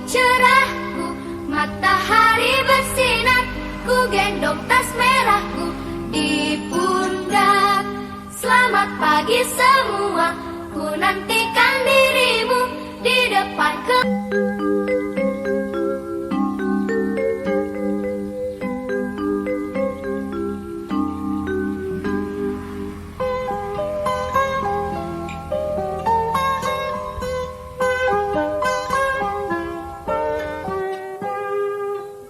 cerahku, matahari bersinar, ku gendong tas merahku di pundak. Selamat pagi semua, ku nantikan dirimu di depan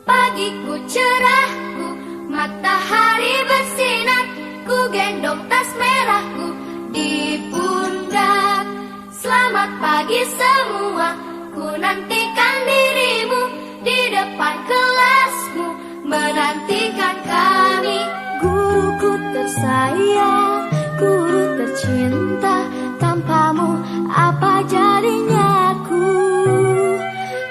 pagiku cerahku, matahari bersinar, ku gendong tas merahku di pundak. Selamat pagi semua, ku nantikan dirimu di depan kelasmu, menantikan kami. Guruku tersayang, guru tercinta, tanpamu apa jadinya aku?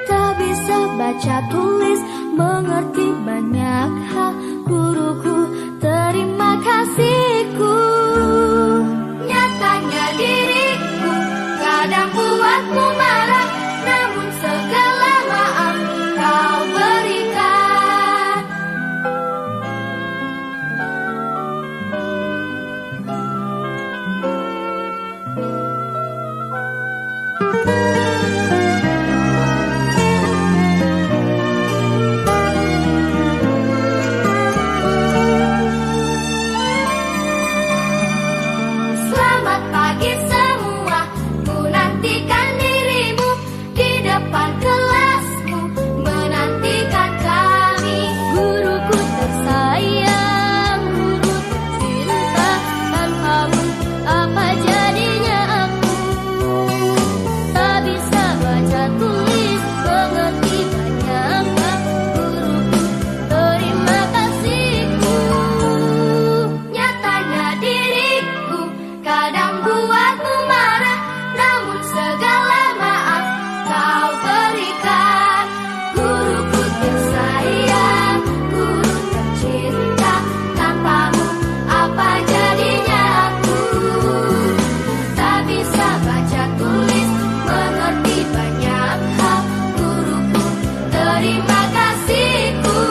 Tak bisa baca tulis, mengerti banyak hal. Guruku, terima kasihku. Nyatanya diriku kadang buatmu marah, namun segala maaf kau berikan. Selamat pagi semua, ku nantikan dirimu di depan kelasmu, menantikan kami. Guruku tersayang, guru tercinta, tanpamu apa jadinya aku? Tak bisa baca tulis, mengerti banyak hal. Guruku, terima kasihku. Nyatanya diriku kadang buatmu marah, namun segala maaf kau berikan. Guruku tersayang, guru tercinta, tanpamu apa jadinya aku? Tak bisa baca tulis, mengerti banyak hal. Guruku, terima kasihku.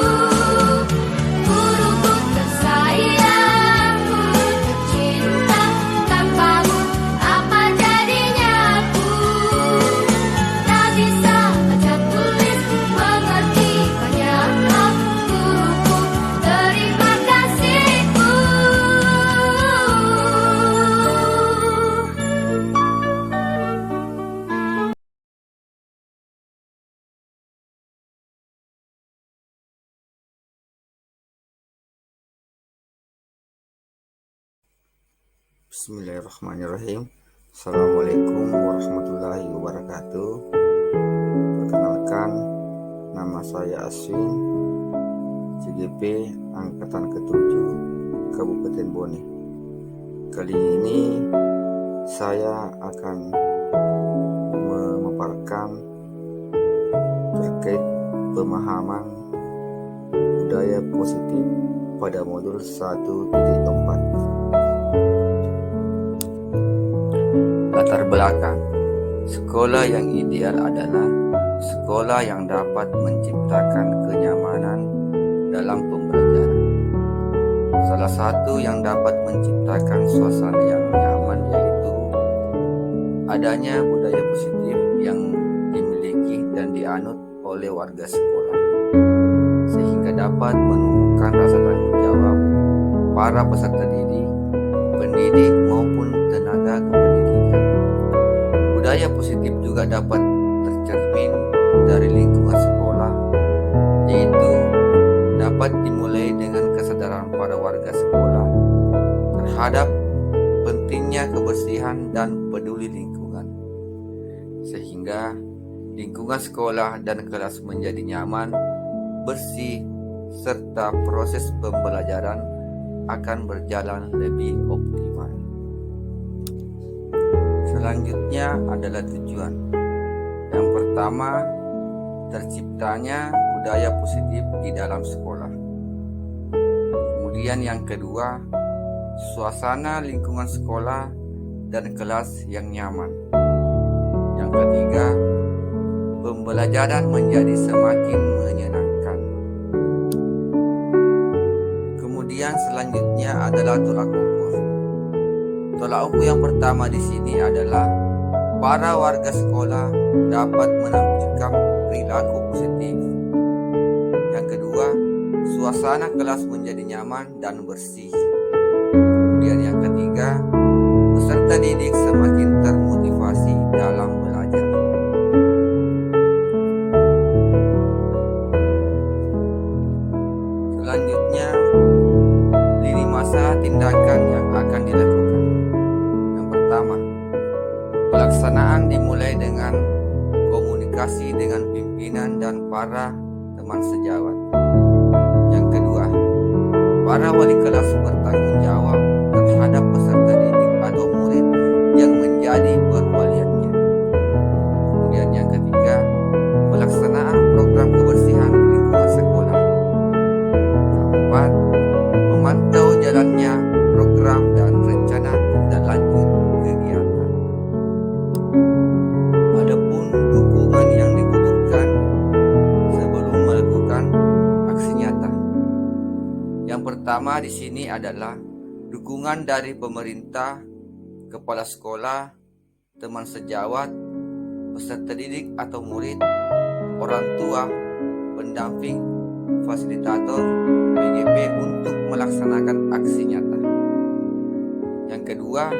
Guruku tersayang, guru tercinta, tanpamu apa jadinya aku? Tak bisa baca tulis, mengerti banyak hal. Guruku, terima kasihku. Bismillahirrahmanirrahim. Assalamualaikum warahmatullahi wabarakatuh. Perkenalkan, nama saya Aswin, CGP Angkatan ke-7 Kabupaten Bone. Kali ini saya akan memaparkan terkait pemahaman budaya positif pada modul 1.4. Latar belakang sekolah yang ideal adalah sekolah yang dapat menciptakan kenyamanan dalam pembelajaran. Salah satu yang dapat menciptakan suasana yang nyaman yaitu adanya budaya positif yang dimiliki dan dianut oleh warga sekolah, sehingga dapat menumbuhkan rasa tanggung jawab para peserta didik, pendidik maupun tenaga kependidikan. Budaya positif juga dapat tercermin dari lingkungan sekolah, yaitu dapat dimulai dengan kesadaran para warga sekolah terhadap pentingnya kebersihan dan peduli lingkungan, sehingga lingkungan sekolah dan kelas menjadi nyaman, bersih, serta proses pembelajaran akan berjalan lebih optimal. Selanjutnya adalah tujuan. Yang pertama, terciptanya budaya positif di dalam sekolah. Kemudian yang kedua, suasana lingkungan sekolah dan kelas yang nyaman. Yang ketiga, pembelajaran menjadi semakin menyenangkan. Kemudian selanjutnya adalah tolak ukur. Tolak ukur yang pertama di sini adalah para warga sekolah dapat menampilkan perilaku positif. Yang kedua, suasana kelas menjadi nyaman dan bersih. Kemudian yang ketiga, peserta didik semakin termotivasi dalam belajar. Selanjutnya, lini masa tindakan yang akan dilakukan. Yang pertama, pelaksanaan dimulai dengan komunikasi dengan pimpinan dan para teman sejawat. Yang kedua, para wali kelas bertanggung jawab terhadap peserta didik atau murid yang menjadi perwaliannya. Kemudian yang ketiga, pelaksanaan program kebersihan di lingkungan sekolah. Keempat, memantau jalannya program dan rencana tindak lanjut kegiatan. Adapun dukungan yang dibutuhkan sebelum melakukan aksi nyata. Yang pertama di sini adalah dukungan dari pemerintah, kepala sekolah, teman sejawat, peserta didik atau murid, orang tua, pendamping, fasilitator, PGP untuk melaksanakan aksi nyata. Yang kedua,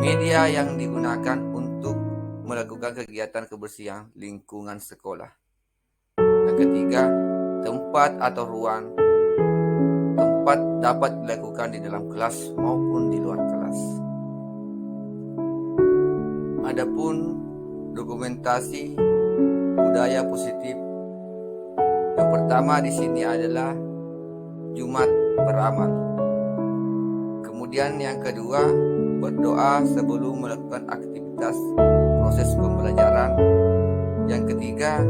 media yang digunakan untuk melakukan kegiatan kebersihan lingkungan sekolah. Yang ketiga, tempat atau ruang tempat dapat dilakukan di dalam kelas maupun di luar kelas. Adapun dokumentasi budaya positif, yang pertama di sini adalah Jumat beramal. Kemudian yang kedua, berdoa sebelum melakukan aktivitas proses pembelajaran. Yang ketiga,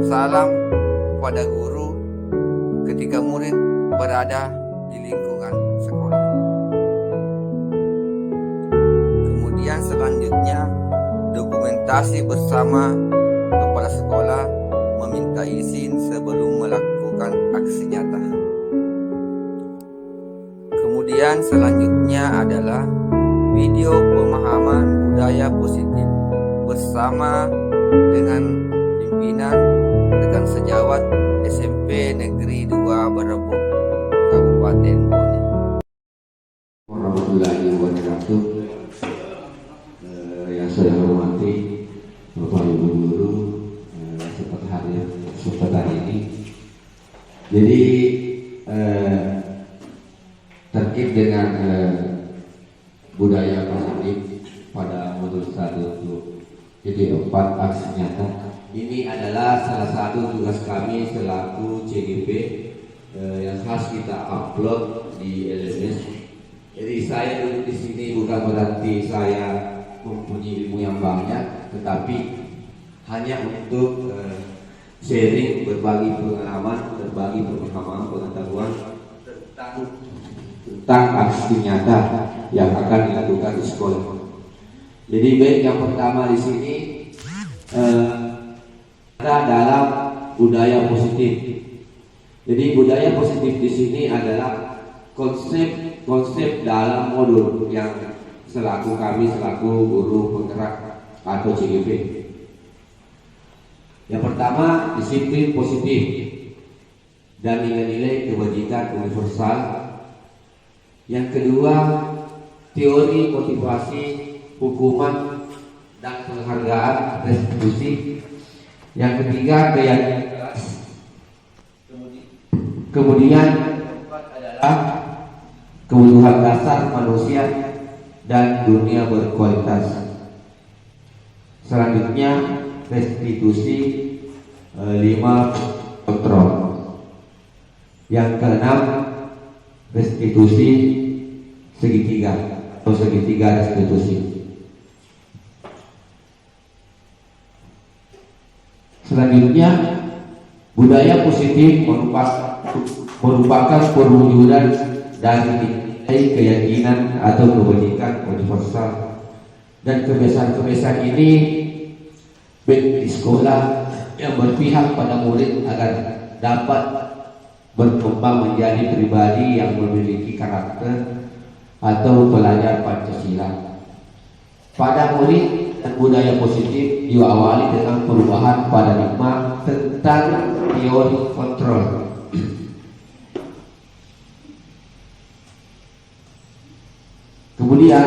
salam kepada guru ketika murid berada di lingkungan sekolah. Kemudian selanjutnya, dokumentasi bersama kepala sekolah meminta izin sebelum melakukan aksi nyata. Kemudian selanjutnya adalah video pemahaman budaya positif bersama dengan pimpinan rekan sejawat SMP Negeri 2 Berebuk, Kabupaten Bone. Warahmatullahi wabarakatuh. Yang saya hormati Bapak Ibu guru seperti hari ini. Jadi terkait dengan budaya positif pada modul 1 jadi 4 aksi nyata. Ini adalah salah satu tugas kami selaku CGP yang harus kita upload di LMS. Jadi saya duduk di sini bukan berarti saya mempunyai ilmu yang banyak, tetapi hanya untuk sharing, berbagi pengalaman, berbagi pemahaman, pengetahuan tentang aksi nyata yang akan dilakukan di sekolah. Jadi baik yang pertama di sini dalam budaya positif. Jadi budaya positif di sini adalah konsep dalam modul yang selaku kami selaku guru penggerak atau CGP. Yang pertama, disiplin positif dan nilai-nilai kebajikan universal. Yang kedua, teori motivasi, hukuman dan penghargaan restitusi. Yang ketiga, keyakinan kelas. Kemudian yang keempat adalah kebutuhan dasar manusia dan dunia berkualitas. Selanjutnya restitusi 5 kontrol. Yang keenam restitusi segitiga atau segitiga restitusi. Selanjutnya, budaya positif merupakan perwujudan dari nilai keyakinan atau kebajikan universal, dan kebiasaan-kebiasaan ini baik di sekolah yang berpihak pada murid agar dapat berkembang menjadi pribadi yang memiliki karakter atau pelajar Pancasila. Pada murid dan budaya positif diawali dengan perubahan paradigma tentang teori kontrol. Kemudian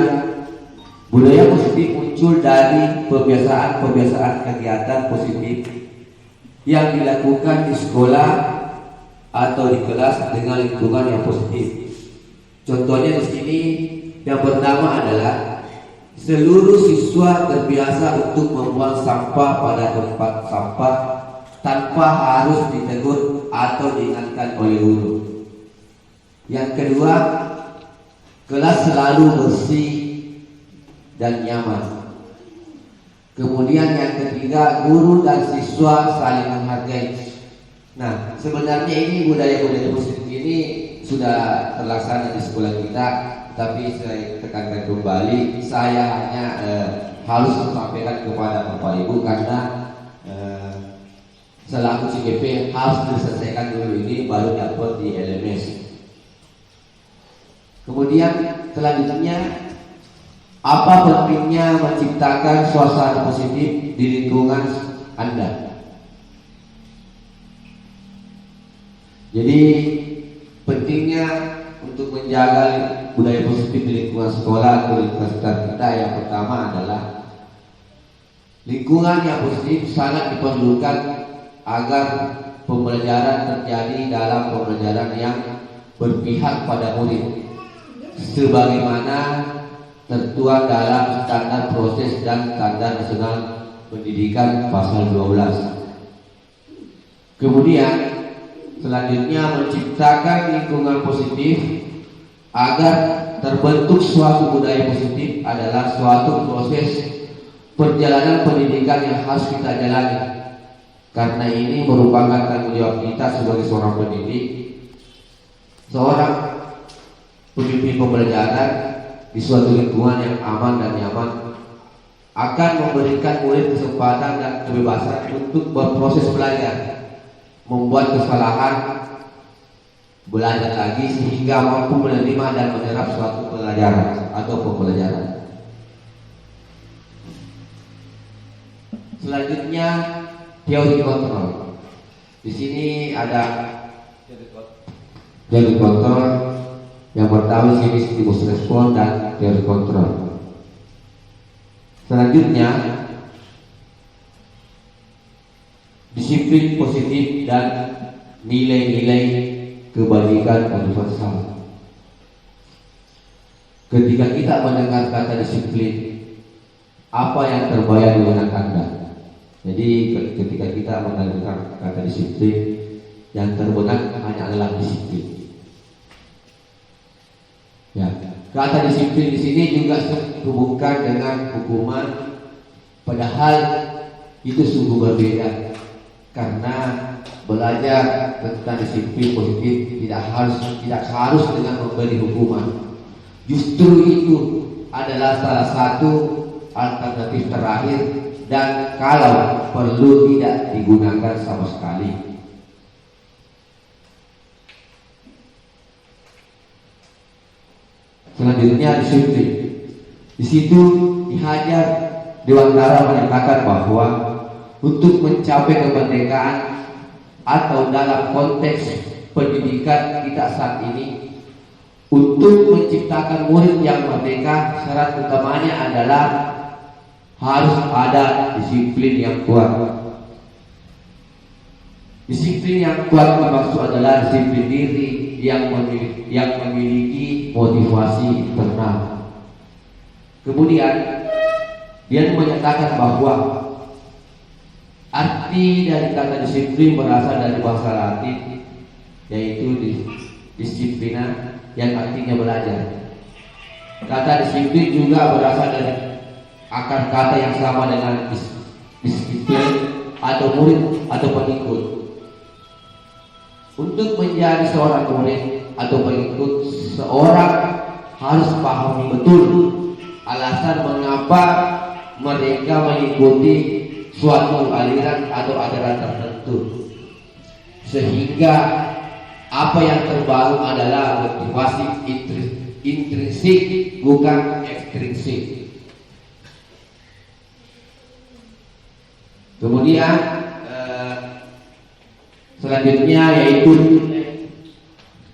budaya positif muncul dari kebiasaan kegiatan positif yang dilakukan di sekolah atau di kelas dengan lingkungan yang positif. Contohnya di sini yang pertama adalah seluruh siswa terbiasa untuk membuang sampah pada tempat sampah tanpa harus ditegur atau diingatkan oleh guru. Yang kedua, kelas selalu bersih dan nyaman. Kemudian yang ketiga, guru dan siswa saling menghargai. Nah, sebenarnya ini budaya-budaya positif ini sudah terlaksana di sekolah kita, tapi saya tekankan kembali, saya hanya harus menyampaikan kepada Bapak Ibu karena selaku CGP harus diselesaikan dulu ini baru dapat di LMS. Kemudian selanjutnya, apa pentingnya menciptakan suasana positif di lingkungan Anda? Jadi pentingnya untuk menjaga budaya positif di lingkungan sekolah atau lingkungan sekitar kita, yang pertama adalah lingkungan yang positif sangat diperlukan agar pembelajaran terjadi dalam pembelajaran yang berpihak pada murid, sebagaimana tertuang dalam standar proses dan standar nasional pendidikan pasal 12. Kemudian selanjutnya menciptakan lingkungan positif agar terbentuk suatu budaya positif adalah suatu proses perjalanan pendidikan yang harus kita jalani. Karena ini merupakan tanggung jawab kita sebagai seorang pendidik, seorang pemimpin pembelajaran di suatu lingkungan yang aman dan nyaman akan memberikan murid kesempatan dan kebebasan untuk berproses belajar, membuat kesalahan, belajar lagi sehingga mampu menerima dan menyerap suatu pelajaran atau pembelajaran. Selanjutnya, teori kontrol. Di sini ada teori kontrol. Yang pertama di sini stimulus respon dan teori kontrol. Selanjutnya, disiplin positif dan nilai-nilai kebajikan universal. Ketika kita mendengar kata disiplin, apa yang terbayang di benak Anda? Jadi ketika kita mendengar kata disiplin, yang terbenak hanya adalah disiplin. Ya, kata disiplin di sini juga dihubungkan dengan hukuman, padahal itu sungguh berbeda. Karena belajar tentang disiplin positif tidak harus dengan memberi hukuman. Justru itu adalah salah satu alternatif terakhir dan kalau perlu tidak digunakan sama sekali. Selanjutnya disiplin. Di situ dihajar Dewantara menyatakan bahwa untuk mencapai kemerdekaan atau dalam konteks pendidikan kita saat ini, untuk menciptakan murid yang merdeka, syarat utamanya adalah harus ada disiplin yang kuat. Disiplin yang kuat dimaksud adalah disiplin diri yang memiliki motivasi internal. Kemudian dia menyatakan bahwa arti dari kata disiplin berasal dari bahasa Latin, yaitu disiplina, yang artinya belajar. Kata disiplin juga berasal dari akar kata yang sama dengan disiplin atau murid atau pengikut. Untuk menjadi seorang murid atau pengikut, seorang harus pahami betul alasan mengapa mereka mengikuti suatu aliran atau ajaran tertentu, sehingga apa yang terbaru adalah motivasi intrinsik bukan ekstrinsik. Kemudian selanjutnya yaitu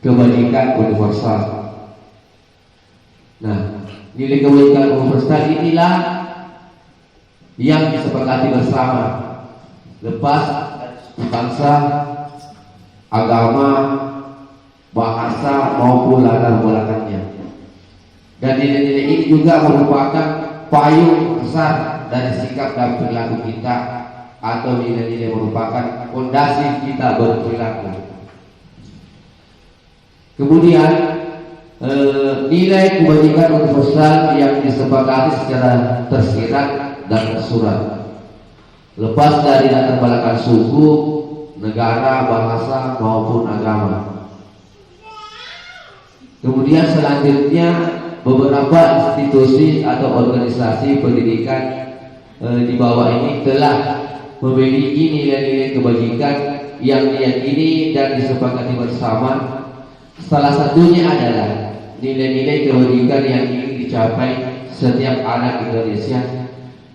kebajikan universal. Nah, nilai kebajikan universal inilah yang disepakati bersama, lepas bangsa, agama, bahasa maupun latar belakangnya. Dan nilai-nilai ini juga merupakan payung besar dari sikap dan perilaku kita, atau nilai-nilai merupakan fondasi kita berperilaku. Kemudian nilai kebajikan universal yang disepakati secara tersirat dan tersurat, lepas dari latar belakang suku, negara, bahasa maupun agama. Kemudian selanjutnya beberapa institusi atau organisasi pendidikan di bawah ini telah memiliki nilai-nilai kebajikan yang diyakini dan disepakati bersama. Salah satunya adalah nilai-nilai kebajikan yang ingin dicapai setiap anak Indonesia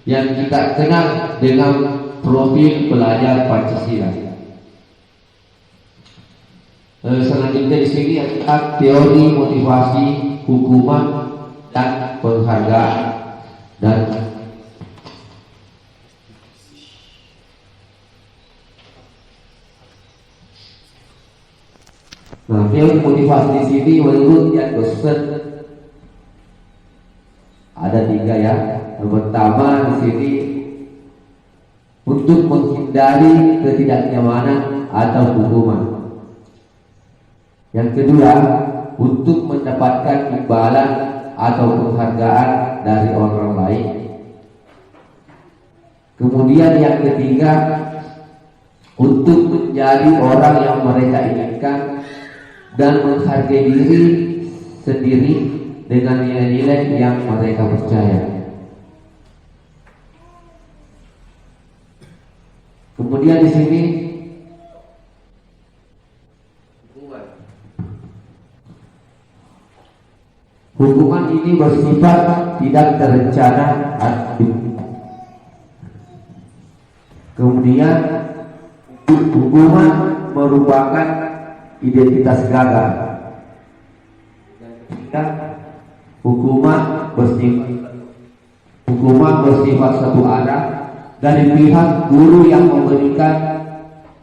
yang kita kenal dengan profil pelajar Pancasila. Selanjutnya di sini ada teori motivasi, hukuman, dan penghargaan. Dan teori motivasi di sini menurut Jan Gossen ada 3 ya. Yang pertama di sini untuk menghindari ketidaknyamanan atau hukuman. Yang kedua untuk mendapatkan imbalan atau penghargaan dari orang lain. Kemudian yang ketiga untuk menjadi orang yang mereka inginkan dan menghargai diri sendiri dengan nilai-nilai yang mereka percaya. Kemudian di sini hukuman ini bersifat tidak terencana. Kemudian hukuman merupakan identitas gagal. Dan hukuman bersifat satu arah dari pihak guru yang memberikan,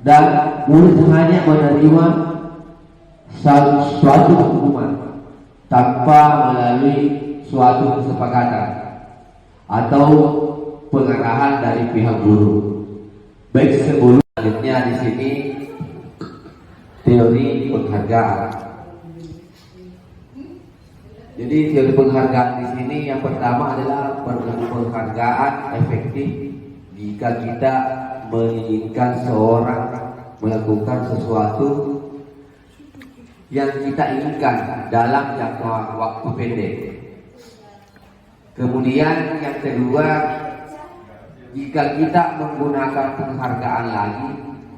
dan murid hanya menerima suatu hukuman tanpa melalui suatu kesepakatan atau pengarahan dari pihak guru. Baik, selanjutnya di sini teori penghargaan. Jadi teori penghargaan di sini yang pertama adalah penghargaan efektif jika kita menginginkan seorang melakukan sesuatu yang kita inginkan dalam jangka waktu pendek. Kemudian yang kedua, jika kita menggunakan penghargaan lagi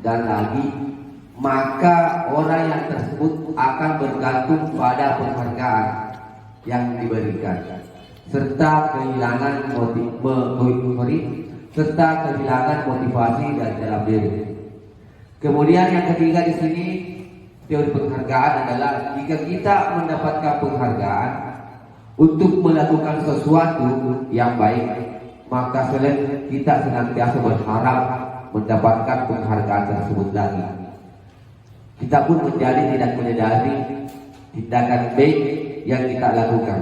dan lagi, maka orang yang tersebut akan bergantung pada penghargaan yang diberikan, serta kehilangan motivasi dan dalam diri. Kemudian yang ketiga di sini teori penghargaan adalah jika kita mendapatkan penghargaan untuk melakukan sesuatu yang baik, maka kita senantiasa berharap mendapatkan penghargaan tersebut lagi. Kita pun menjadi tidak menyadari tindakan baik yang kita lakukan.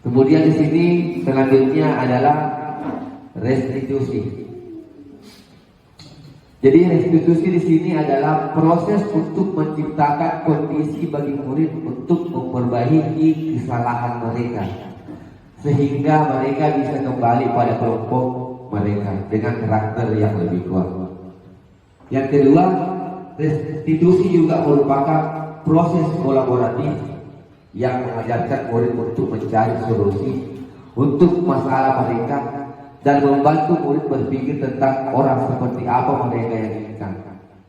Kemudian di sini selanjutnya adalah restitusi. Jadi restitusi di sini adalah proses untuk menciptakan kondisi bagi murid untuk memperbaiki kesalahan mereka, sehingga mereka bisa kembali pada kelompok mereka dengan karakter yang lebih kuat. Yang kedua, restitusi juga merupakan proses kolaboratif yang mengajarkan murid untuk mencari solusi untuk masalah mereka dan membantu murid berpikir tentang orang seperti apa mereka yang inginkan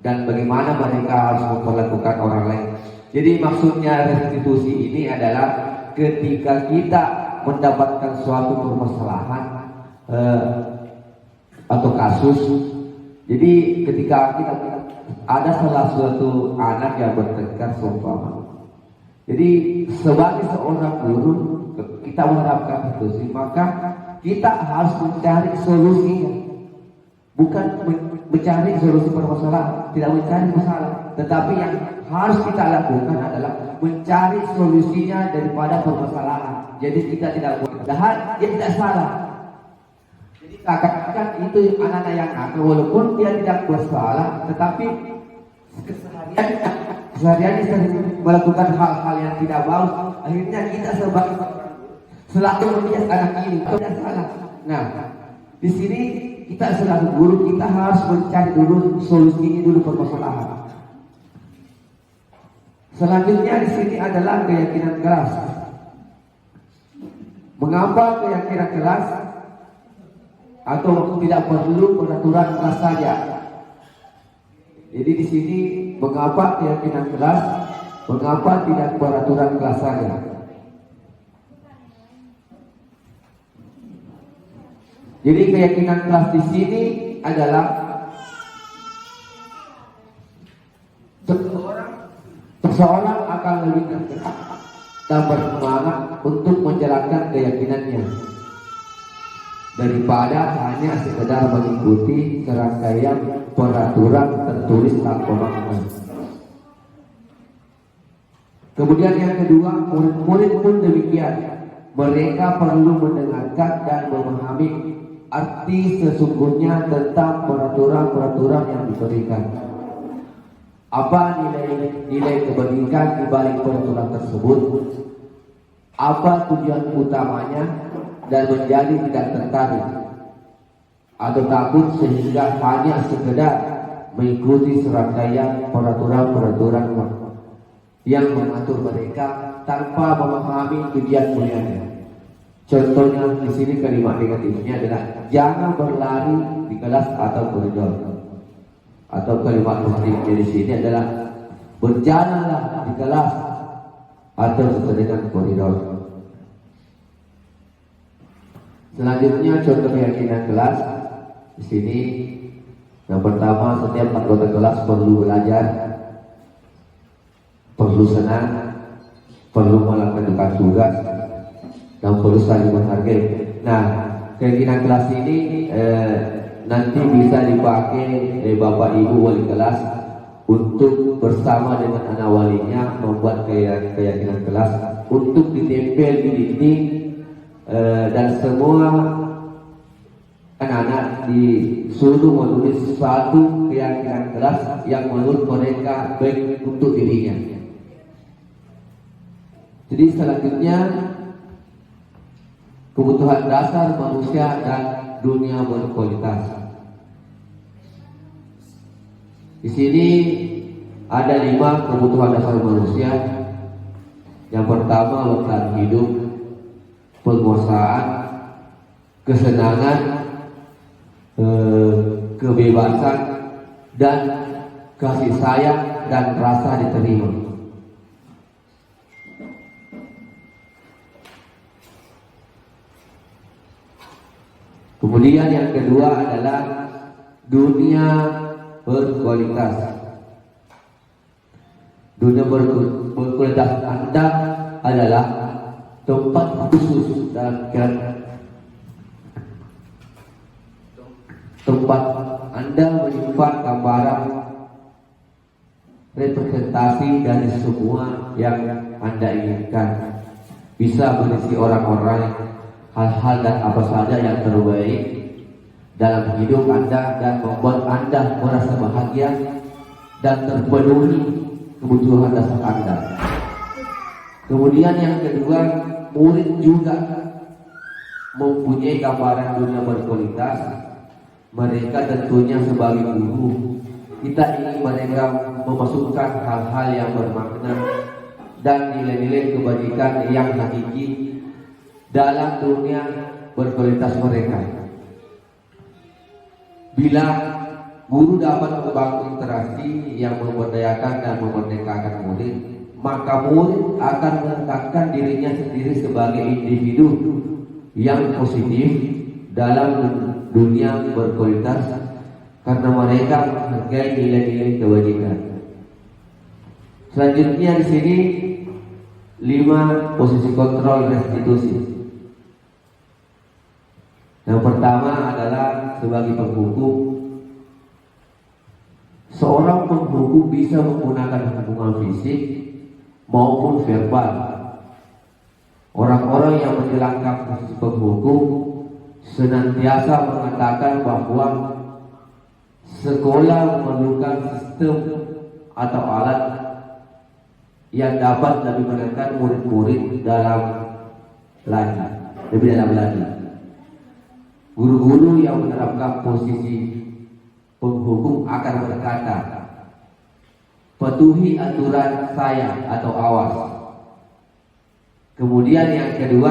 dan bagaimana mereka harus memperlakukan orang lain. Jadi maksudnya restitusi ini adalah ketika kita mendapatkan suatu permasalahan atau kasus. Jadi ketika kita ada salah suatu anak yang bertengkar seumpama, jadi sebagai seorang guru kita menerapkan restitusi, maka kita harus mencari solusinya, bukan mencari solusi permasalahan, tidak mencari masalah, tetapi yang harus kita lakukan adalah mencari solusinya daripada permasalahan. Jadi kita tidak padahal dia tidak salah. Jadi kakak itu anak-anak yang nakal, walaupun dia tidak bersalah, tetapi kesehariannya sering melakukan hal-hal yang tidak bagus. Akhirnya kita sebagai selalu melihat anak ini tidak salah. Nah, di sini kita selaku guru kita harus mencari dulu solusinya dulu permasalahan. Selanjutnya di sini adalah keyakinan keras. Mengapa keyakinan keras atau tidak perlu peraturan keras saja? Jadi di sini mengapa keyakinan keras? Mengapa tidak peraturan kelas saja? Jadi keyakinan kelas di sini adalah seseorang akan lebih tergerak dan bersemangat untuk menjalankan keyakinannya daripada hanya sekedar mengikuti serangkaian peraturan tertulis tanpa makna. Kemudian yang kedua, murid-murid pun demikian. Mereka perlu mendengarkan dan memahami arti sesungguhnya tentang peraturan-peraturan yang diberikan. Apa nilai kebaikan di balik peraturan tersebut? Apa tujuan utamanya? Dan menjadi tidak tertarik atau takut sehingga hanya sekedar mengikuti serangkaian peraturan-peraturan yang mengatur mereka tanpa memahami tujuan mulianya. Contohnya di sini kalimat negatifnya adalah jangan berlari di kelas atau koridor. Atau kalimat positifnya di sini adalah berjalanlah di kelas atau sesuai dengan koridor. Selanjutnya contoh keyakinan kelas di sini. Yang pertama, setiap anggota kelas perlu belajar, perlu senang, perlu melakukan tugas, dan perlu saling menghargai. Nah, keyakinan kelas ini nanti bisa dipakai Bapak Ibu wali kelas untuk bersama dengan anak walinya membuat keyakinan kelas untuk ditempel di dinding, dan semua anak-anak disuruh menulis suatu keyakinan kelas yang menurut mereka baik untuk dirinya. Jadi selanjutnya kebutuhan dasar manusia dan dunia berkualitas. Di sini ada 5 kebutuhan dasar manusia. Yang pertama, bertahan hidup, penguasaan, kesenangan, kebebasan, dan kasih sayang dan rasa diterima. Kemudian yang kedua adalah dunia berkualitas. Dunia berkualitas Anda adalah tempat khusus dalam tempat Anda menyimpan gambaran representasi dari semua yang Anda inginkan. Bisa berisi orang-orang, hal-hal dan apa saja yang terbaik dalam hidup Anda dan membuat Anda merasa bahagia dan terpenuhi kebutuhan dasar Anda. Kemudian yang kedua, murid juga mempunyai gambaran dunia berkualitas. Mereka tentunya sebagai guru, kita ingin mereka memasukkan hal-hal yang bermakna dan nilai-nilai kebajikan yang hakiki dalam dunia berkualitas mereka. Bila guru dapat membangun interaksi yang memberdayakan dan memerdekakan murid, maka murid akan meletakkan dirinya sendiri sebagai individu yang positif dalam dunia berkualitas karena mereka menghargai nilai-nilai kebajikan. Selanjutnya di sini 5 posisi kontrol restitusi. Yang pertama adalah sebagai penghukum. Seorang penghukum bisa menggunakan hubungan fisik maupun verbal. Orang-orang yang menjalankan posisi penghukum senantiasa mengatakan bahwa sekolah memerlukan sistem atau alat yang dapat lebih menekan murid-murid lebih dalam lagi. Guru-guru yang menerapkan posisi penghukum akan berkata, patuhi aturan saya atau awas. Kemudian yang kedua,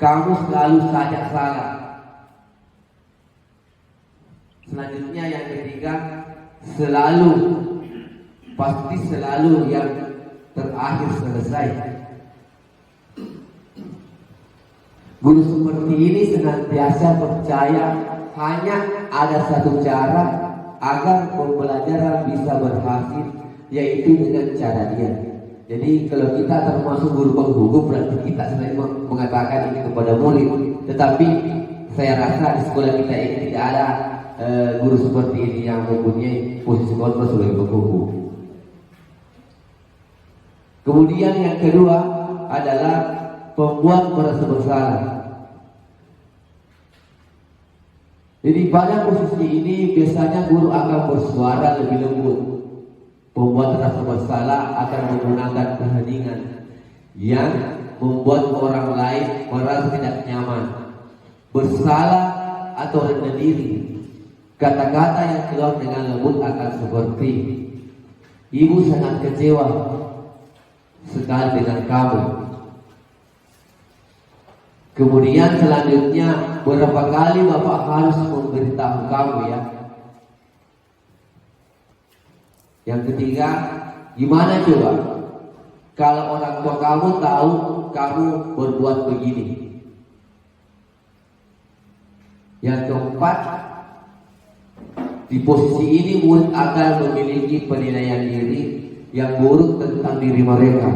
kamu selalu saja salah. Selanjutnya yang ketiga, pasti selalu yang terakhir selesai. Guru seperti ini senantiasa percaya hanya ada satu cara agar pembelajaran bisa berhasil, yaitu dengan cara dia. Jadi kalau kita termasuk guru penghukum, berarti kita selalu mengatakan ini kepada murid. Tetapi saya rasa di sekolah kita ini tidak ada guru seperti ini yang mempunyai posisi kontrol sebagai penghukum. Kemudian yang kedua adalah pembuat merasa bersalah. Jadi pada posisi ini biasanya guru akan bersuara lebih lembut. Pembuat rasa bersalah akan menggunakan keheningan yang membuat orang lain merasa tidak nyaman, bersalah atau rendah diri. Kata-kata yang keluar dengan lembut akan seperti, ibu sangat kecewa sekali dengan kamu. Kemudian selanjutnya, berapa kali Bapak harus memberitahu kamu ya? Yang ketiga, gimana coba kalau orang tua kamu tahu kamu berbuat begini? Yang keempat, di posisi ini murid akan memiliki penilaian diri yang buruk tentang diri mereka.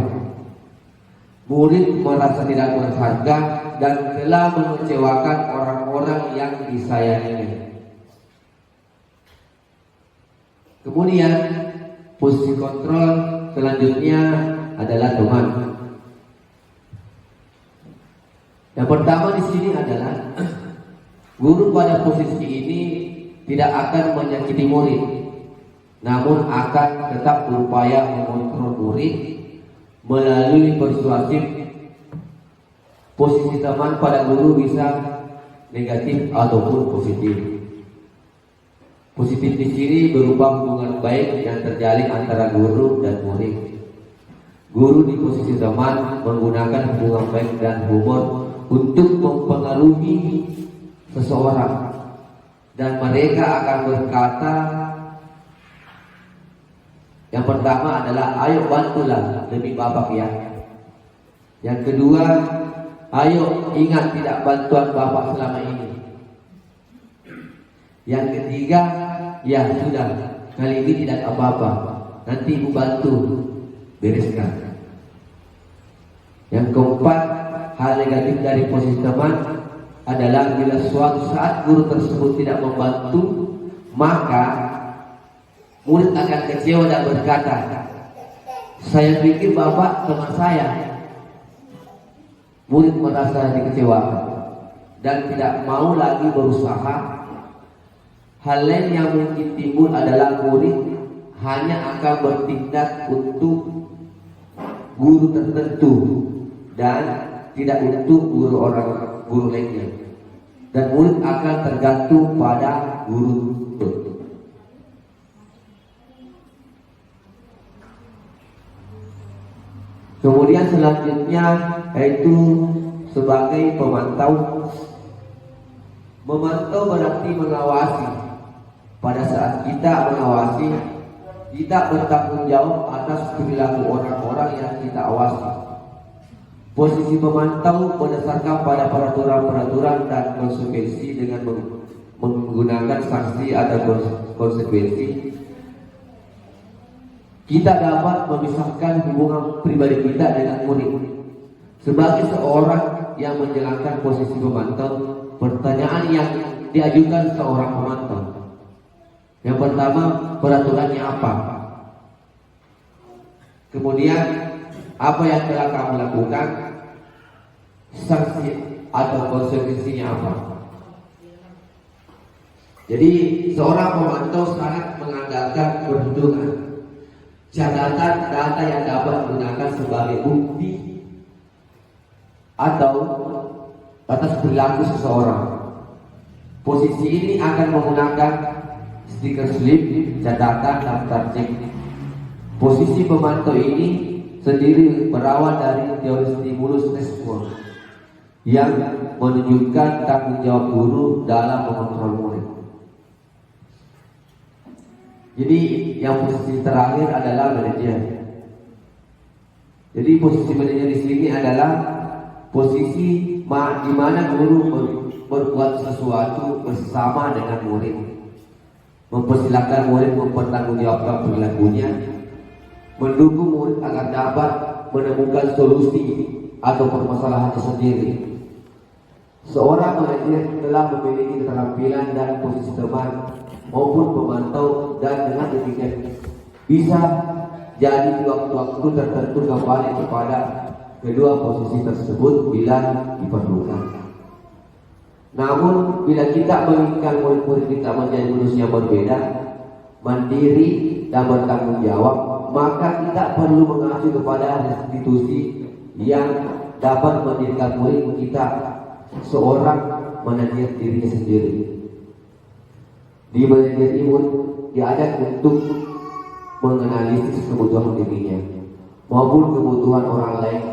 Murid merasa tidak berharga dan telah mengecewakan orang-orang yang disayanginya. Kemudian posisi kontrol selanjutnya adalah teman. Yang pertama di sini adalah guru pada posisi ini tidak akan menyakiti murid, namun akan tetap berupaya mengontrol murid melalui persuasif. Posisi teman pada guru bisa negatif ataupun positif. Positif di sini berupa hubungan baik yang terjalin antara guru dan murid. Guru di posisi teman menggunakan hubungan baik dan humor untuk mempengaruhi seseorang, dan mereka akan berkata, yang pertama adalah ayo bantulah demi Bapak ya. Yang kedua, ayo ingat tidak bantuan Bapak selama ini. Yang ketiga, ya sudah, kali ini tidak apa-apa, nanti Ibu bantu bereskan. Yang keempat, hal negatif dari posisi teman adalah bila suatu saat guru tersebut tidak membantu, maka murid akan kecewa dan berkata, saya pikir Bapak teman saya. Murid merasa dikecewakan dan tidak mau lagi berusaha. Hal lain yang mungkin timbul adalah murid hanya akan bertindak untuk guru tertentu dan tidak untuk guru lainnya, dan murid akan tergantung pada guru itu. Kemudian selanjutnya yaitu sebagai pemantau. Memantau berarti mengawasi. Pada saat kita mengawasi, kita bertanggung jawab atas perilaku orang-orang yang kita awasi. Posisi pemantau berdasarkan pada peraturan-peraturan dan konsekuensi dengan menggunakan sanksi atau konsekuensi. Kita dapat memisahkan hubungan pribadi kita dengan murid. Sebagai seorang yang menjalankan posisi pemantau, pertanyaan yang diajukan seorang pemantau. Yang pertama, peraturannya apa? Kemudian, apa yang telah kamu lakukan? Sanksi atau konsekuensinya apa? Jadi, seorang pemantau sangat mengandalkan perhitungan, catatan data yang dapat digunakan sebagai bukti atau atas perilaku seseorang. Posisi ini akan menggunakan stiker slip, catatan, daftar cek. Posisi pemantau ini sendiri berawal dari teori stimulus respon yang menunjukkan tanggung jawab guru dalam mengontrol murid. Jadi yang posisi terakhir adalah manajer. Jadi posisi manajer di sini adalah posisi di mana guru berbuat sesuatu bersama dengan murid, mempersilahkan murid mempertanggungjawabkan perilakunya, mendukung murid agar dapat menemukan solusi atau permasalahannya sendiri. Seorang manajer telah memiliki keterampilan dan posisi teman maupun pemantau, dan dengan demikian bisa jadi di waktu-waktu tertentu kembali kepada kedua posisi tersebut bila diperlukan. Namun bila kita menginginkan murid-murid kita menjadi manusia berbeda, mandiri dan bertanggung jawab, maka kita perlu mengacu kepada institusi yang dapat menjadikan murid kita seorang manajer dirinya sendiri. Di manajer ini diajak untuk menganalisis kebutuhan dirinya maupun kebutuhan orang lain.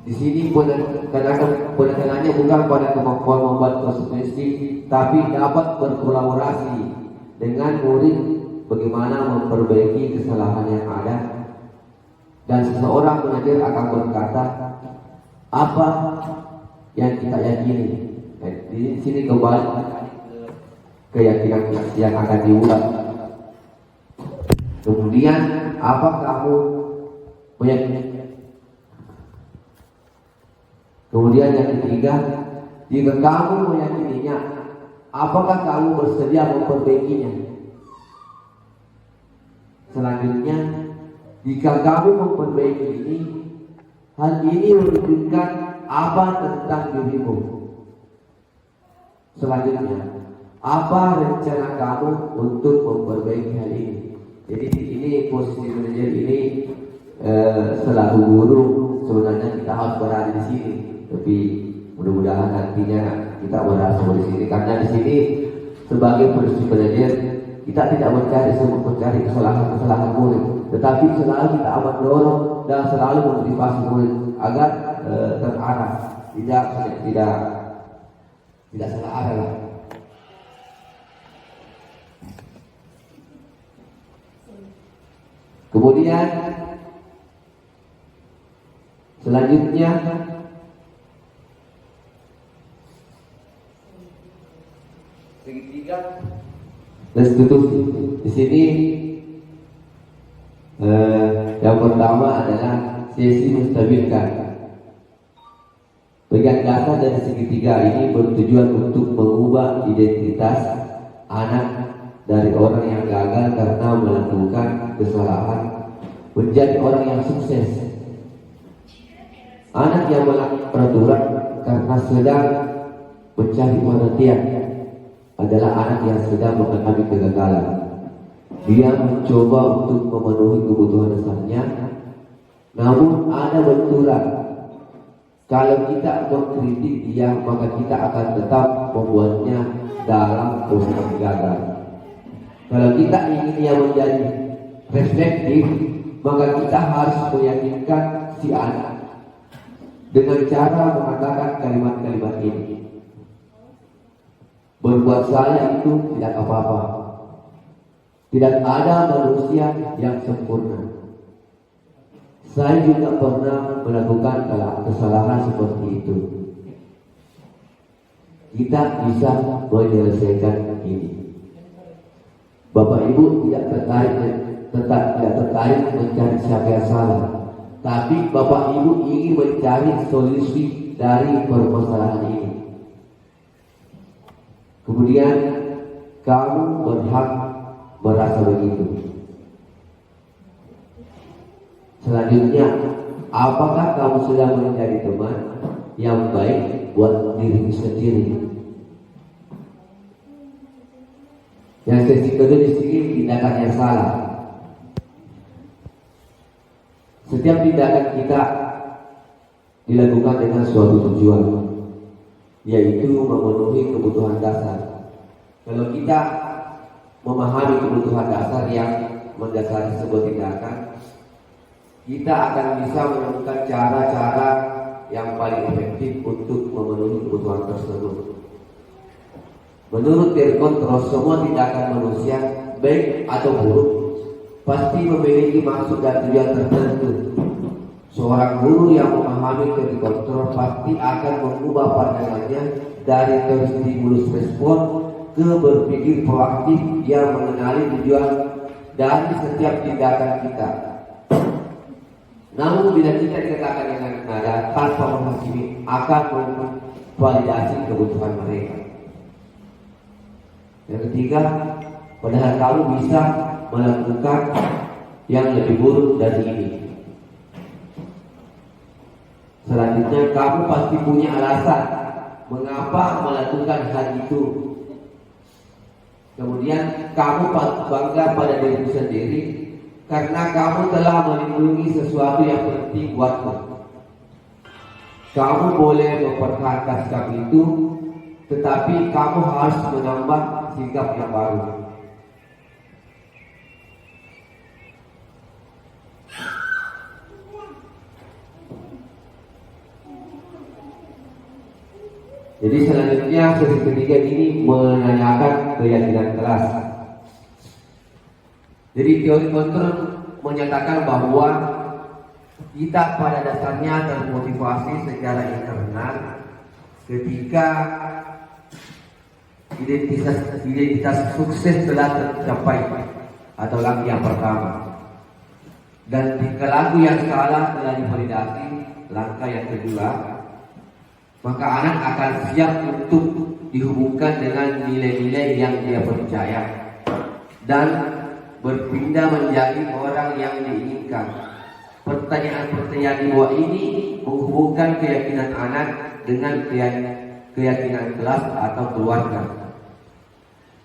Di sini penekanannya bukan pada kemampuan membuat konsekuensi, tapi dapat berkolaborasi dengan murid bagaimana memperbaiki kesalahan yang ada. Dan seseorang manajer akan berkata apa yang kita yakini. Di sini kembali keyakinan yang akan diulang. Kemudian apa kamu meyakini? Kemudian yang ketiga, jika kamu meyakininya, apakah kamu bersedia memperbaikinya? Selanjutnya, jika kamu memperbaiki ini, hal ini menunjukkan apa tentang dirimu? Selanjutnya, apa rencana kamu untuk memperbaiki hal ini? Jadi ini posisi manajer ini selaku guru sebenarnya kita harus berada di sini, tapi mudah-mudahan nantinya kita berada di sini, karena di sini sebagai posisi manajer kita tidak mencari kesalahan murid, tetapi selalu kita amat dorong dan selalu memotivasi murid agar terarah, tidak salah arah. Kemudian selanjutnya segitiga restitusi. Di sini yang pertama adalah sesi menstabilkan. Bagian dasar dari segitiga ini bertujuan untuk mengubah identitas anak dari orang yang gagal karena melakukan kesalahan menjadi orang yang sukses. Anak yang melanggar peraturan karena sedang mencari perhatian adalah anak yang sedang mengalami kegagalan. Dia mencoba untuk memenuhi kebutuhan dasarnya, namun ada benturan. Kalau kita mengkritik dia, maka kita akan tetap membuatnya dalam posisi gagal. Kalau kita ingin dia menjadi reflektif, maka kita harus meyakinkan si anak dengan cara mengatakan kalimat-kalimat ini. Berbuat saya itu tidak apa-apa. Tidak ada manusia yang sempurna. Saya juga pernah melakukan kesalahan seperti itu. Kita bisa menyelesaikan ini. Bapak Ibu tidak tertarik mencari siapa yang salah, tapi Bapak Ibu ingin mencari solusi dari permasalahan ini. Kemudian kamu berhak merasa begitu. Selanjutnya, apakah kamu sudah menjadi teman yang baik buat dirimu sendiri? Yang sesi kedua di sini tindakan yang salah. Setiap tindakan kita dilakukan dengan suatu tujuan, yaitu memenuhi kebutuhan dasar. Kalau kita memahami kebutuhan dasar yang mendasari sebuah tindakan, kita akan bisa menemukan cara-cara yang paling efektif untuk memenuhi kebutuhan tersebut. Menurut Terkontrol, semua tindakan manusia, baik atau buruk, pasti memiliki maksud dan tujuan tertentu. Seorang guru yang memahami Terkontrol pasti akan mengubah pandangannya dari terstimulus respon ke berpikir proaktif yang mengenali tujuan dari setiap tindakan kita. Namun bila kita dikatakan dengan nada tanpa menghakimi, akan memvalidasi kebutuhan mereka. Yang ketiga, padahal kamu bisa melakukan yang lebih buruk dari ini. Selanjutnya, kamu pasti punya alasan mengapa melakukan hal itu. Kemudian, kamu bangga pada dirimu sendiri karena kamu telah melindungi sesuatu yang penting buatmu. Kamu boleh mempertahankan sikap itu, tetapi kamu harus menambah sikap yang baru. Jadi selanjutnya sesi ketiga ini menanyakan keyakinan kelas. Jadi teori kontrol menyatakan bahwa kita pada dasarnya termotivasi secara internal ketika identitas sukses telah tercapai atau langkah yang pertama, dan jika lagu yang salah telah divalidasi langkah yang kedua, maka anak akan siap untuk dihubungkan dengan nilai-nilai yang dia percaya dan berpindah menjadi orang yang diinginkan. Pertanyaan-pertanyaan di bawah ini menghubungkan keyakinan anak dengan keyakinan kelas atau keluarga.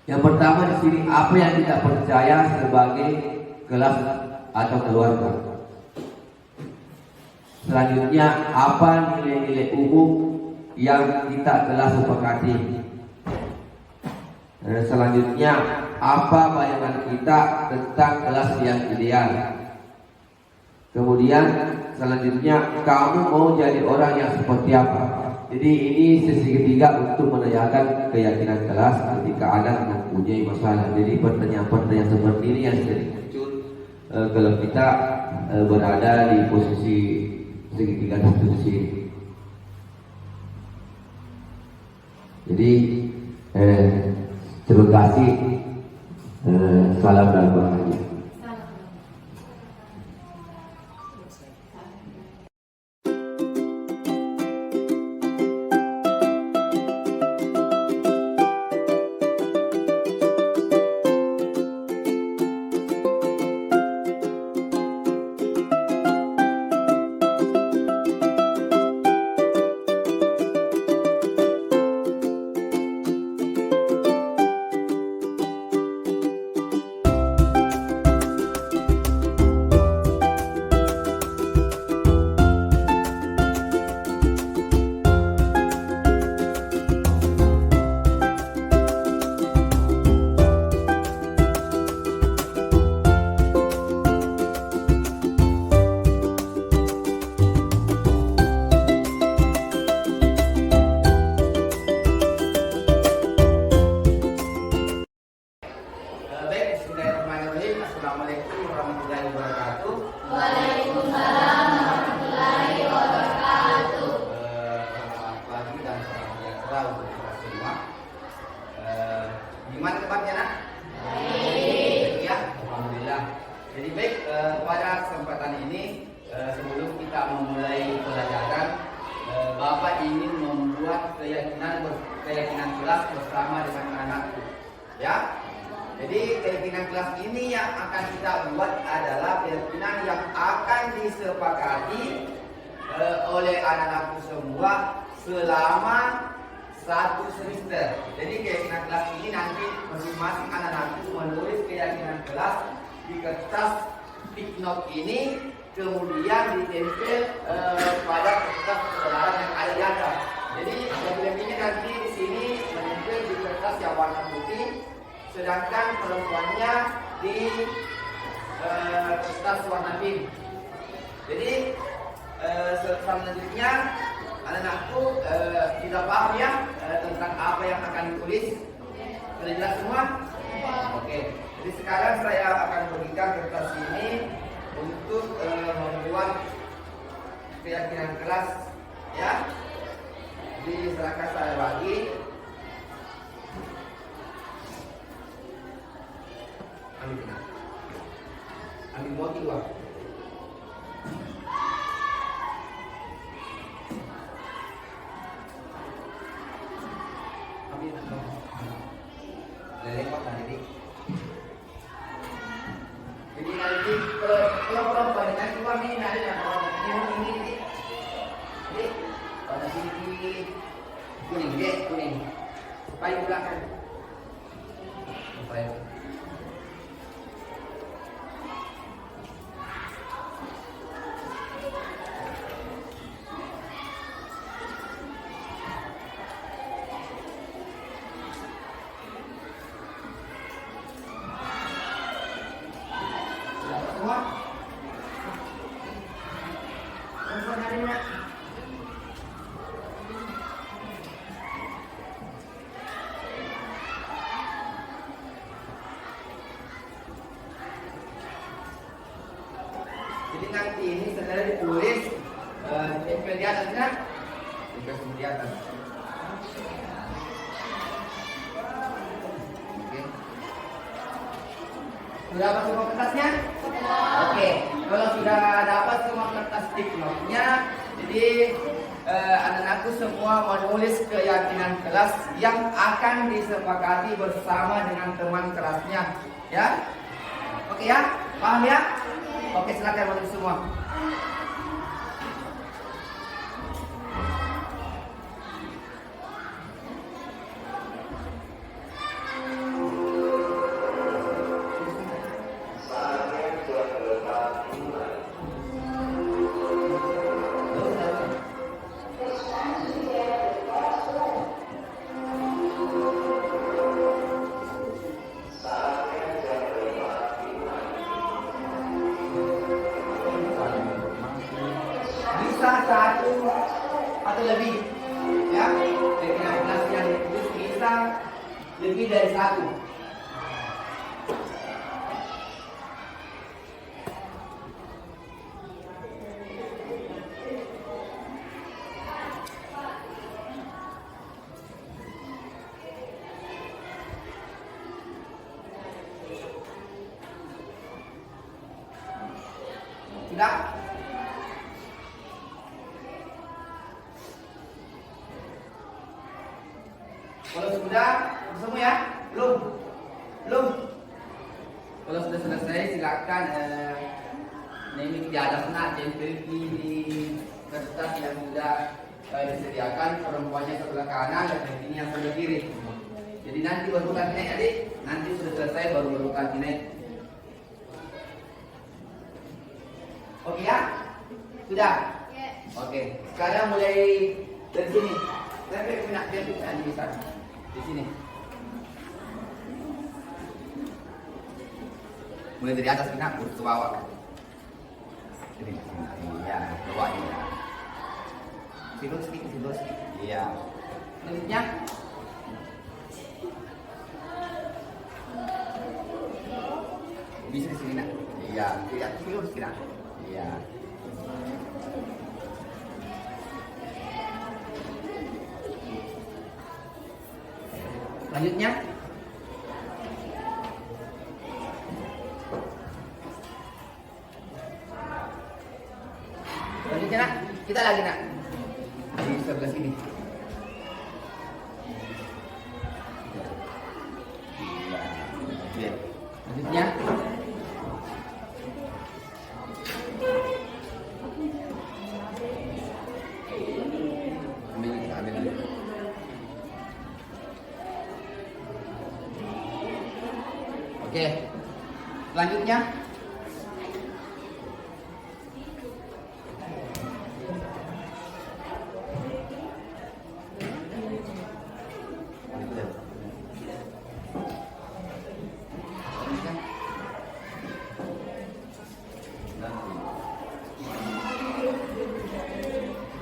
Yang pertama di sini, apa yang kita percaya sebagai kelas atau keluarga. Selanjutnya, apa nilai-nilai umum yang kita telah sepakati. Selanjutnya, apa bayangan kita tentang kelas yang ideal. Kemudian selanjutnya, kamu mau jadi orang yang seperti apa. Jadi ini sesi ketiga untuk menanyakan keyakinan kelas ketika anak mempunyai masalah. Jadi pertanyaan-pertanyaan seperti ini yang sering muncul kalau kita berada di posisi segitiga diskusi. Jadi terima kasih. Salam dan bahagia. sejahtera untuk kita semua. Gimana kabarnya nak? Baik. Ya, alhamdulillah. Jadi baik, pada kesempatan ini sebelum kita memulai pelajaran, Bapak ingin membuat keyakinan kelas bersama dengan anak-anakku. Ya. Jadi keyakinan kelas ini yang akan kita buat adalah keyakinan yang akan disepakati oleh anak-anakku semua selama 1 semester. Jadi keyakinan kelas ini nanti masing-masing anak-anakku menulis keyakinan kelas di kertas stick note ini, kemudian ditempel pada kertas kebenaran yang ada di atas. Jadi laki-lakinya nanti di sini menempel di kertas yang warna putih, sedangkan perempuannya di kertas warna pink. Jadi selanjutnya anak-anakku tidak paham ya tentang apa yang akan ditulis. Sudah jelas semua? Oke. Jadi sekarang saya akan berikan kertas ini untuk membuat keyakinan kelas, ya. Diserahkan saya bagi. Ambil buat keluar. Ambil lewat nanti. Jadi nanti kalau perempuan nanti keluar ini nanti ini. Jadi pada sini kuning. Supaya belakang. Supaya jadi nanti ini saudara ditulis tempel di atas kan? Tempel di atas. Oke. Sudah dapat semua kertasnya? Oke. Kalau sudah dapat semua kertas stick note-nya, jadi anak-anakku semua menulis keyakinan kelas yang akan disepakati bersama dengan teman kelasnya, ya. Oke ya? Paham ya? Oke, silakan menulis semua. Bisa 1 atau lebih, ya. Keyakinan kelas yang ditulis bisa lebih dari 1. Sudah? Kalau sudah, semua ya? Belum? Kalau sudah selesai, silakan ini di atas tempel di kertas yang sudah disediakan, perempuannya sebelah kanan dan ini yang sebelah kiri. Jadi nanti baru ganti naik, adik. Nanti sudah selesai baru ganti naik. Oke ya? Sudah? Oke. Sekarang mulai dari sini. Saya punya di sana. Di sini. Mulai dari atas kita ke bawah. Ini. Iya, bawah ini. Situ sedikit. Iya. Selanjutnya. Bisa di sini nak. Iya, tidak lurus kira. Iya. Selanjutnya. Selanjutnya nak, kita lagi nak di sebelah sini. Oke. Selanjutnya. Ambil dulu. Oke. Selanjutnya.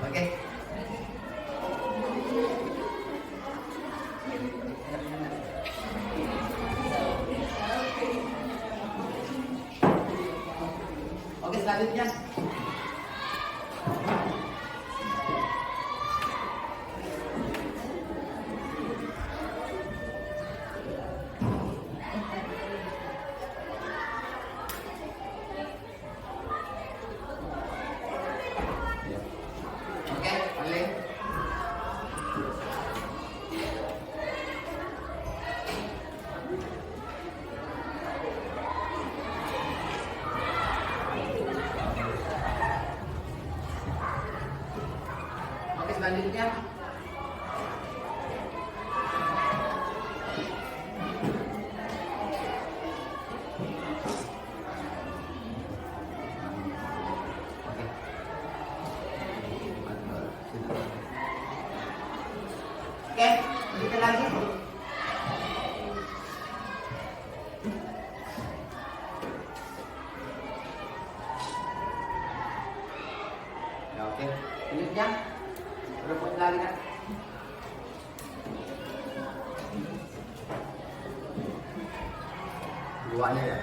Oke. Oke, selanjutnya. Oke, boleh. Oke, selanjutnya. Oke, kita lagi. Ya, oke. Selanjutnya. Berapa lagi kan? Duanya ya.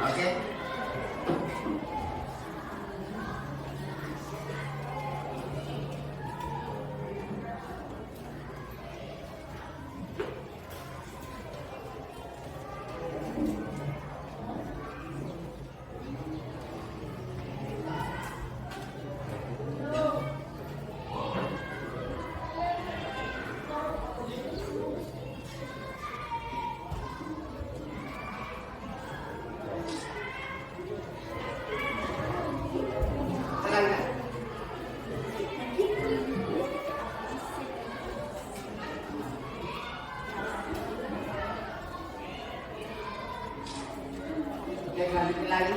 Oke. Oke, lanjutin lagi.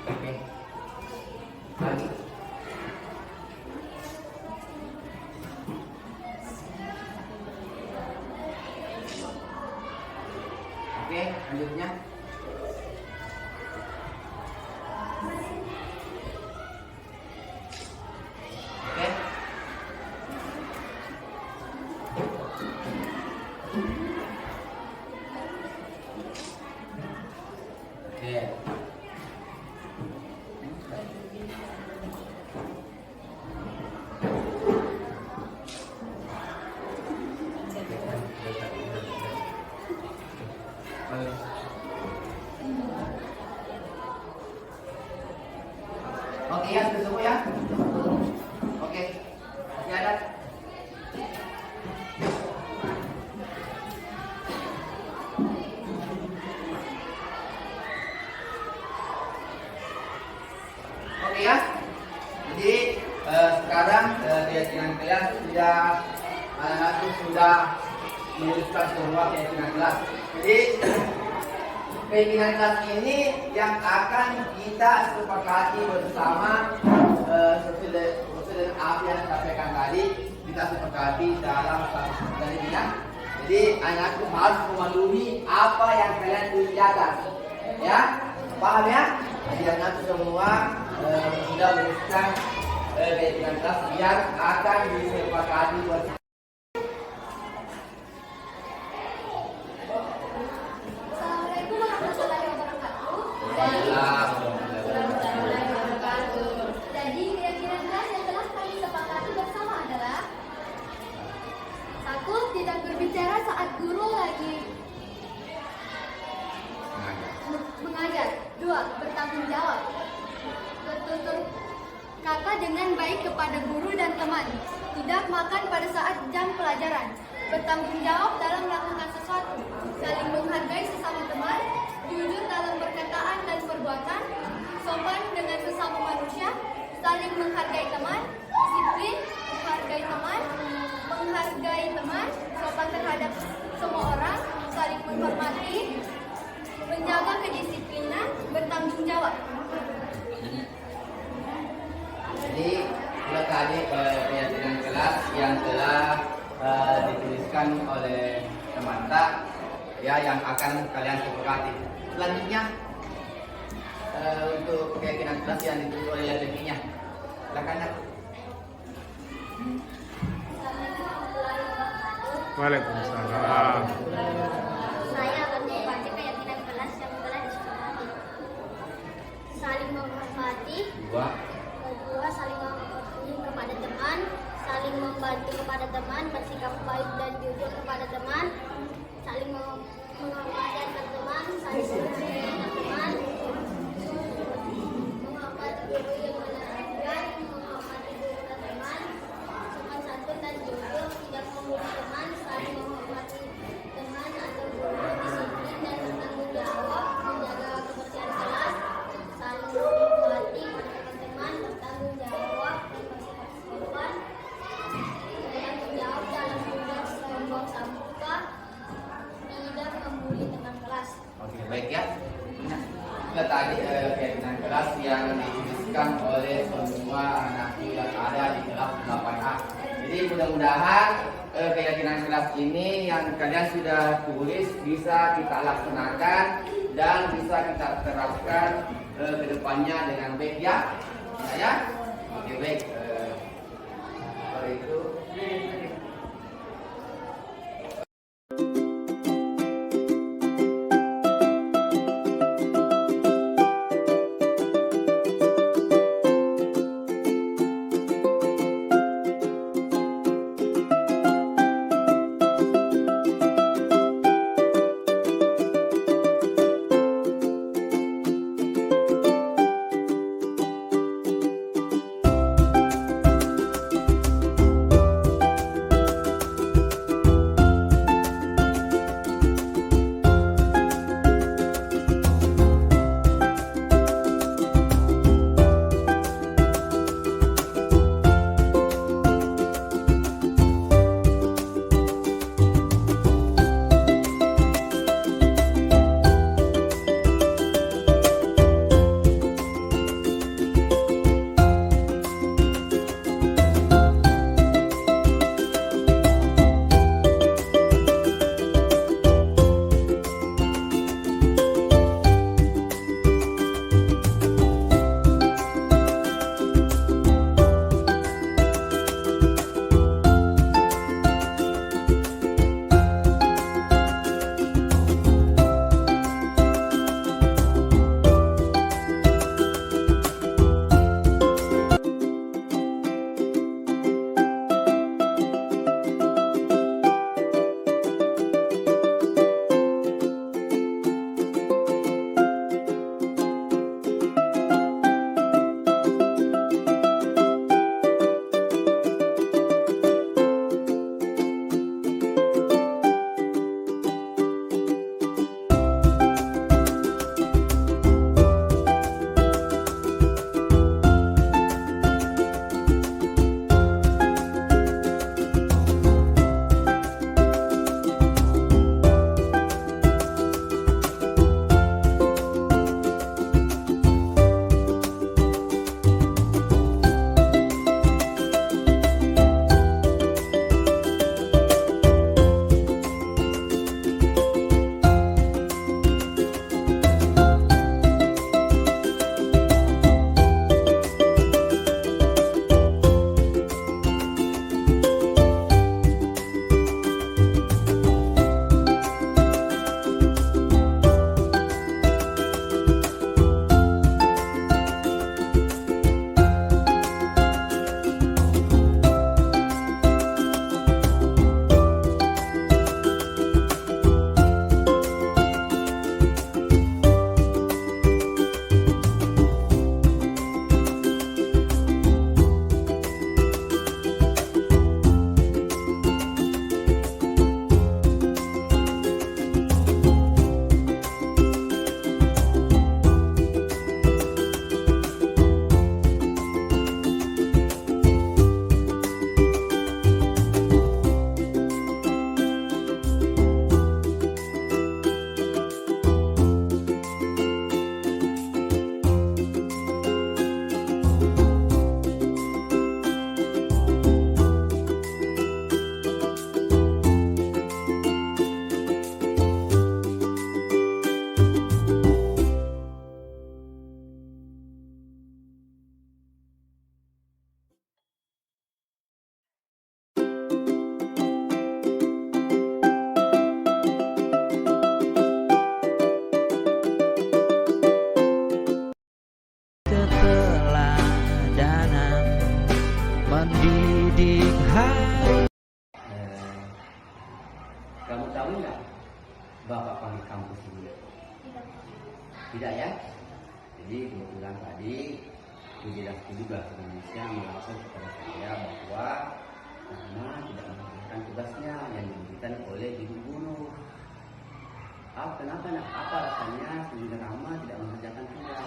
Oke. Lagi. Oke, lanjutnya. Oke. Oke. Oke ya, sudah semua ya. Oke, masih ada. Oke ya. Jadi sekarang keyakinan kelas sudah menuliskan semua keyakinan kelas. Jadi keyakinan kelas ini yang akan kita sepakati bersama sesuai dengan apa yang disampaikan tadi, kita sepakati dalam satu dari ini. Jadi anakku harus memenuhi apa yang kalian tulis di atas, ya. Paham ya? Jangan semua sudah menuliskan keyakinan kelas biar akan disepakati bersama. Assalamualaikum warahmatullahi wabarakatuh. Jadi keyakinan kelas yang telah kami sepakati bersama adalah: 1. Tidak berbicara saat guru lagi mengajar. 2. Bertanggung jawab. Bertutur kata dengan baik kepada guru dan teman. Tidak makan pada saat jam pelajaran. Bertanggung jawab dalam melakukan sesuatu. Saling menghargai sesama teman. Jujur dalam perkataan dan perbuatan. Sopan dengan sesama manusia. Saling menghargai teman. Disiplin, menghargai teman. Menghargai teman. Sopan terhadap semua orang. Saling menghormati. Menjaga kedisiplinan, bertanggung jawab. Jadi itu tadi keyakinan kelas yang telah dituliskan oleh teman tak ya yang akan kalian sepakati. Selanjutnya untuk keyakinan kelas yang ditulis oleh Yatimnya, silakan ya. Waalaikumsalam. Saya akan membaca keyakinan kelas yang telah disepakati. Saling menghormati. 2. Saling menghormati kepada teman. Saling membantu kepada teman. Bersikap baik dan jujur kepada teman. Saling menghormati antar teman. Saling menghargai antar teman. Menghormati guru yang menerangkan. Menghormati guru dan teman. Sopan santun dan jujur. Tidak membuli teman. Saling menghormati teman atau guru. Disiplin dan bertanggung jawab. Menjaga kebersihan kelas. Saling menghormati teman-teman. Bertanggung jawab dan bersikap sopan. Bertanggung jawab dalam tugas membuang sampah. Tidak membuli teman kelas. Oke, baik ya. Nah, itu tadi keyakinan kelas yang dituliskan oleh semua anak yang ada di kelas 8A. Jadi mudah-mudahan keyakinan kelas ini yang kalian sudah tulis bisa kita laksanakan dan bisa kita terapkan ke depannya dengan baik ya. Ya. Oke, baik. Kalau itu Aswin? Tidak ya? Jadi kebetulan tadi Kementerian Tugas Indonesia melapor kepada saya bahwa Rahma tidak mengerjakan tugasnya yang diberikan oleh ibu guru. Kenapa nak? Apa rasanya sehingga Rahma tidak mengerjakan tugas?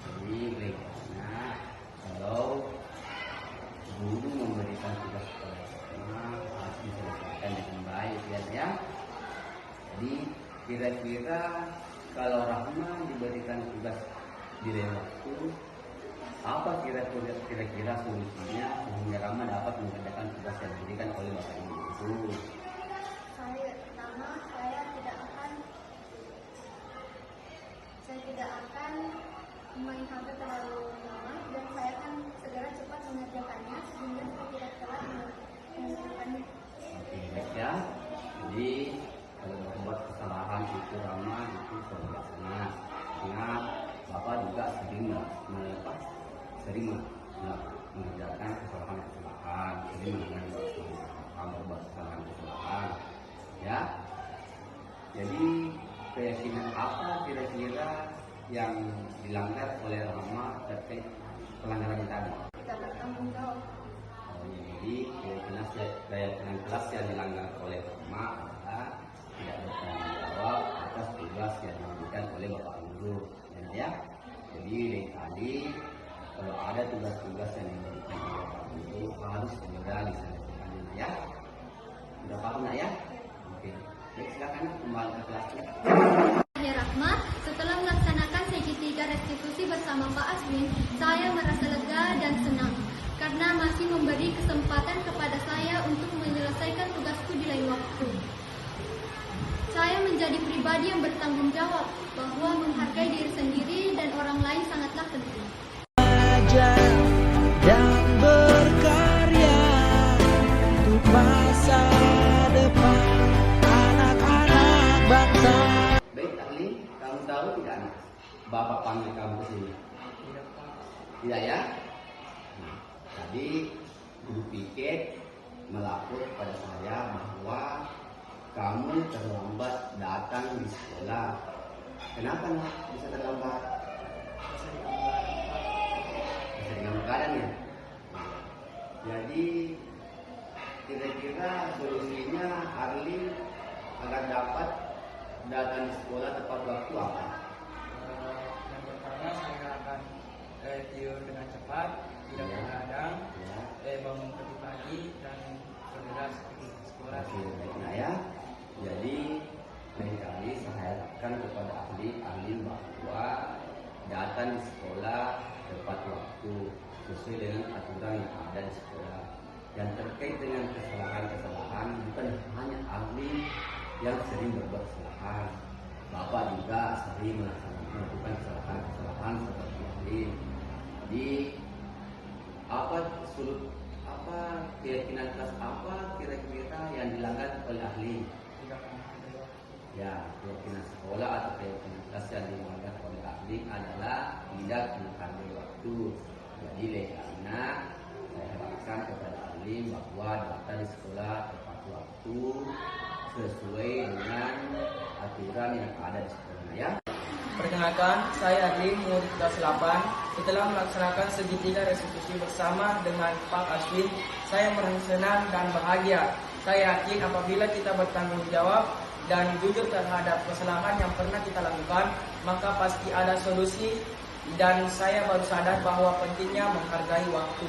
Jadi baiknya kalau guru memberikan tugas kepada Rahma harus diselesaikan dengan baik ya. Jadi kira-kira kalau Rahma diberikan tugas di lain waktu, apa kira-kira solusinya sehingga Rahma dapat mengerjakan tugas yang diberikan oleh Bapak Ibu guru? Pertama, saya tidak akan main HP terlalu lama dan saya akan segera cepat mengerjakannya sehingga saya tidak telat mengerjakannya. Oke, baik ya. Jadi kalau membuat kesalahan itu Rahma itu biasanya, karena Bapak juga sering mengerjakan kesalahan, sering membuat kesalahan, ya. Jadi keyakinan apa kira-kira yang dilanggar oleh Rahma terkait pelanggaran tadi? Tidak bertanggung jawab. Jadi keyakinan kelas yang dilanggar oleh Rahma adalah tidak bertanggung jawab atas tugas yang diberikan oleh Bapak Guru, ya. Jadi dari tadi kalau ada tugas-tugas yang diberikan oleh Bapak Guru harus segera diselesaikan, ya. Sudah paham nggak ya? Oke. Baik, silakan kembali ke kelasnya. Saya Rahma, setelah melaksanakan sesi 3 restitusi bersama Pak Aswin, saya merasa lega dan senang karena masih memberi kesempatan kepada saya untuk menyelesaikan tugasku di lain waktu. Saya menjadi pribadi yang bertanggung jawab bahwa menghargai diri sendiri dan orang lain sangatlah penting. Dan berkarya untuk masa depan anak-anak bangsa. Baik, ahli, kamu tahu tidak anak? Bapak panggil kamu ke sini. Tidak ya? Nah, tadi guru piket melapor kepada saya bahwa kamu terlambat datang di sekolah. Kenapa nak bisa terlambat? Keseringan keadaan ya. Jadi kira-kira solusinya Arli agar dapat datang di sekolah tepat waktu apa? Yang pertama saya akan tidur dengan cepat, tidak begadang, bangun pagi dan segera ke sekolah. Oke, baiklah ya. Jadi lain kali saya harapkan kepada ahli bahwa datang di sekolah tepat waktu sesuai dengan aturan yang ada di sekolah. Dan terkait dengan kesalahan-kesalahan, bukan hanya ahli yang sering berbuat kesalahan, Bapak juga sering melakukan kesalahan-kesalahan seperti ahli. Jadi keyakinan kelas apa kira-kira yang dilanggar oleh ahli? Ya, keyakinan sekolah atau keyakinan kelas yang dilanggar oleh ahli adalah tidak menghargai waktu. Jadi karena saya harapkan kepada ahli bahwa datang di sekolah tepat waktu sesuai dengan aturan yang ada di sekolah, ya. Perkenalkan, saya Adli, murid kelas 8. Setelah melaksanakan segitiga restitusi bersama dengan Pak Aswin, saya merasa senang dan bahagia. Saya yakin apabila kita bertanggung jawab dan jujur terhadap kesalahan yang pernah kita lakukan, maka pasti ada solusi dan saya baru sadar bahwa pentingnya menghargai waktu.